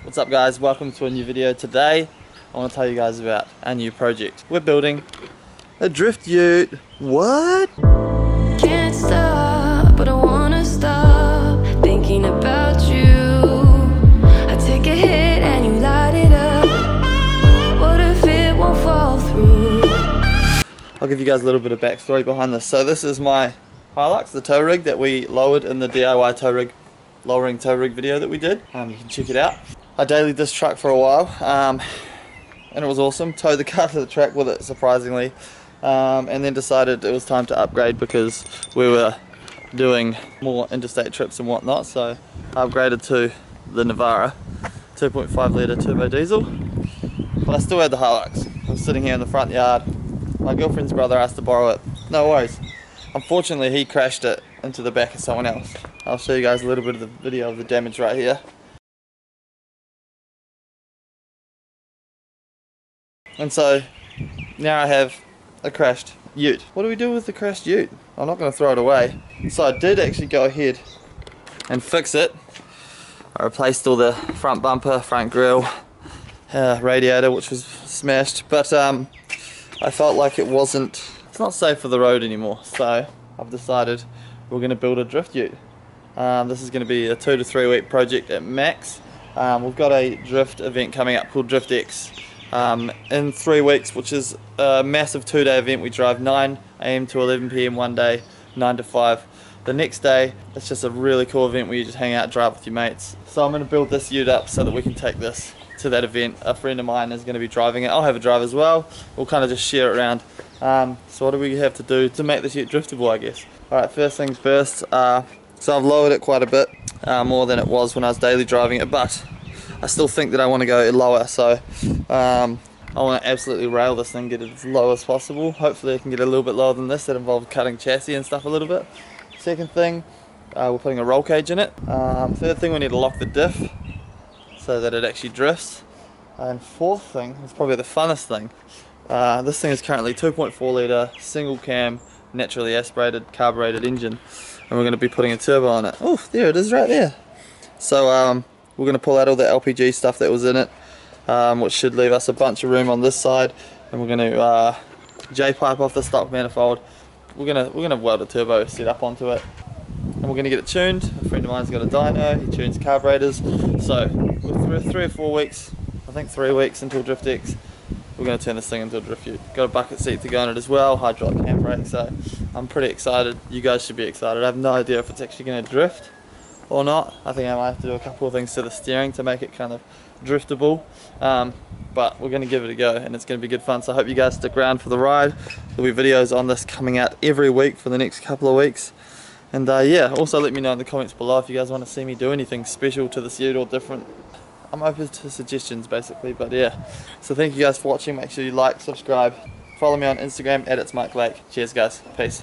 What's up guys, welcome to a new video. Today I want to tell you guys about our new project. We're building a drift ute. What? Can't stop, but I wanna stop thinking about you. I take a hit and you light it up. What if it won't fall through? I'll give you guys a little bit of backstory behind this. So this is my Hilux, the tow rig that we lowered in the DIY tow rig, lowering tow rig video that we did. You can check it out. I dailied this truck for a while and it was awesome. Towed the car to the track with it, surprisingly, and then decided it was time to upgrade because we were doing more interstate trips and whatnot. So I upgraded to the Navara 2.5 litre turbo diesel, but I still had the Hilux. I was sitting here in the front yard. My girlfriend's brother asked to borrow it. No worries. Unfortunately, he crashed it into the back of someone else. I'll show you guys a little bit of the video of the damage right here. And so now I have a crashed ute. What do we do with the crashed ute? I'm not going to throw it away. So I did actually go ahead and fix it. I replaced all the front bumper, front grille, radiator, which was smashed, but I felt like it's not safe for the road anymore. So I've decided we're going to build a drift ute. This is going to be a 2 to 3 week project at max. We've got a drift event coming up called Drift X in 3 weeks, which is a massive 2-day event. We drive 9 AM to 11 PM one day, 9 to 5 the next day. It's just a really cool event where you just hang out and drive with your mates. So I'm going to build this ute up so that we can take this to that event. A friend of mine is going to be driving it. I'll have a drive as well. We'll kind of just share it around. So what do we have to do to make this ute driftable, I guess? Alright, first things first. So I've lowered it quite a bit, more than it was when I was daily driving it, but I still think that I want to go lower. So I want to absolutely rail this thing, get it as low as possible. Hopefully I can get a little bit lower than this. That involves cutting chassis and stuff a little bit. Second thing, we're putting a roll cage in it. Third thing, we need to lock the diff so that it actually drifts. And fourth thing is probably the funnest thing. This thing is currently 2.4 litre single cam naturally aspirated carbureted engine, and we're going to be putting a turbo on it. Oh, there it is right there. So we're going to pull out all the LPG stuff that was in it, which should leave us a bunch of room on this side, and we're going to J-pipe off the stock manifold. We're going to weld a turbo set up onto it, and we're going to get it tuned. A friend of mine's got a dyno, he tunes carburetors. So with 3 or 4 weeks, I think 3 weeks until Drift X, we're going to turn this thing into a drift ute. Got a bucket seat to go on it as well, hydraulic handbrake, so I'm pretty excited. You guys should be excited. I have no idea if it's actually going to drift or not. I think I might have to do a couple of things to the steering to make it kind of driftable, but we're going to give it a go, and it's going to be good fun. So I hope you guys stick around for the ride. There'll be videos on this coming out every week for the next couple of weeks. And yeah, also let me know in the comments below if you guys want to see me do anything special to this ute or different. I'm open to suggestions basically, but yeah. So thank you guys for watching. Make sure you like, subscribe, follow me on Instagram @itsmikeblake. Cheers guys, peace.